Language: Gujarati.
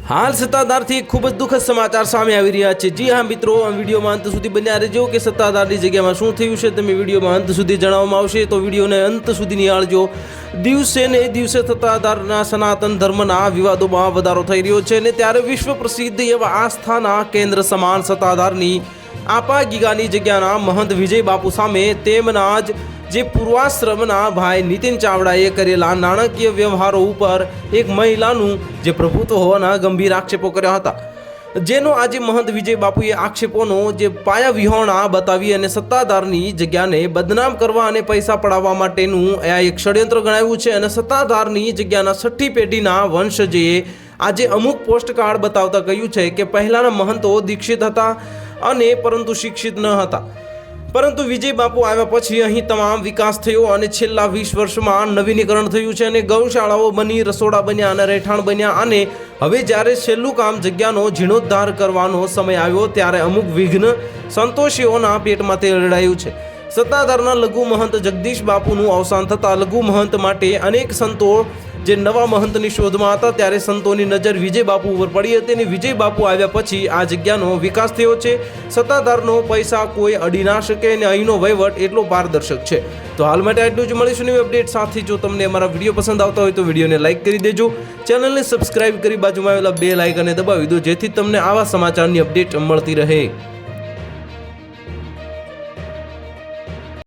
हाल सत्ताधारથી ખૂબ જ દુઃખદ સમાચાર સામે આવી રહ્યા છે। જી હા મિત્રો, આ વિડીયોમાં અંત સુધી બન્યા રહેજો કે સત્તાધારની જગ્યામાં શું થયું છે તમે વિડીયોમાં અંત સુધી જણાવવામાં આવશે, તો વિડીયોને અંત સુધી નિહાળજો। દિવસે ને દિવસે સત્તાધારના સનાતન ધર્મના વિવાદોમાં વધારો થઈ રહ્યો છે અને ત્યારે વિશ્વ પ્રસિદ્ધ એવા આસ્થાના કેન્દ્ર સમાન સત્તાધારની આપા ગીગાની જગ્યાના મહંત વિજય બાપુ સામે તેમના જ જે પૂર્વાશ્રમના ભાઈ નીતિન ચાવડાએ કરેલા નાણાકીય વ્યવહારો ઉપર એક મહિલાનું જે પ્રભુત્વ હોવાના ગંભીર આક્ષેપો કર્યા હતા, જેનો આજે મહંત વિજય બાપુએ આક્ષેપોનો જે પાયા વિહોણા બતાવી અને સત્તાધારની જગ્યાને બદનામ કરવા અને પૈસા પડાવવા માટેનું આ એક ષડયંત્ર ગણાવ્યું છે। અને સત્તાધારની જગ્યાના 6ઠ્ઠી પેઢીના વંશજે આજે અમુક પોસ્ટકાર્ડ બતાવતા કહ્યું છે કે પહેલાના મહંતો દીક્ષિત હતા અને પરંતુ શિક્ષિત ન હતા, પરંતુ વિજય બાપુ આવ્યા પછી અહીં તમામ વિકાસ થયો અને છેલ્લા 20 વર્ષમાં નવીનીકરણ થયું છે અને ગૌશાળાઓ બની, રસોડા બન્યા અને રહેઠાણ બન્યા અને હવે જ્યારે છેલ્લું કામ જગ્યાનો જીર્ણોદ્ધાર કરવાનો સમય આવ્યો ત્યારે અમુક વિઘ્ન સંતોષીઓના પેટમાં તે રડાયું છે। સત્તાધારના લઘુ મહંત જગદીશ બાપુનું અવસાન થતાં લઘુ મહંત માટે અનેક સંતો જે નવા મહંતની શોધમાં હતા ત્યારે સંતોની નજર વિજય બાપુ ઉપર પડી હતી અને વિજય બાપુ આવ્યા પછી આ જગ્યાનો વિકાસ થયો છે। સત્તાધારનો પૈસા કોઈ અડી ના શકે અને અહીંનો વહીવટ એટલો પારદર્શક છે। તો હાલ માટે આટલું જ, મળીશું નવી અપડેટ સાથે। જો તમને અમારા વિડીયો પસંદ આવતા હોય તો વિડીયોને લાઇક કરી દેજો, ચેનલને સબસ્ક્રાઇબ કરી બાજુમાં આવેલા બેલ આઇકનને દબાવી દો, જેથી તમને આવા સમાચારની અપડેટ મળતી રહે।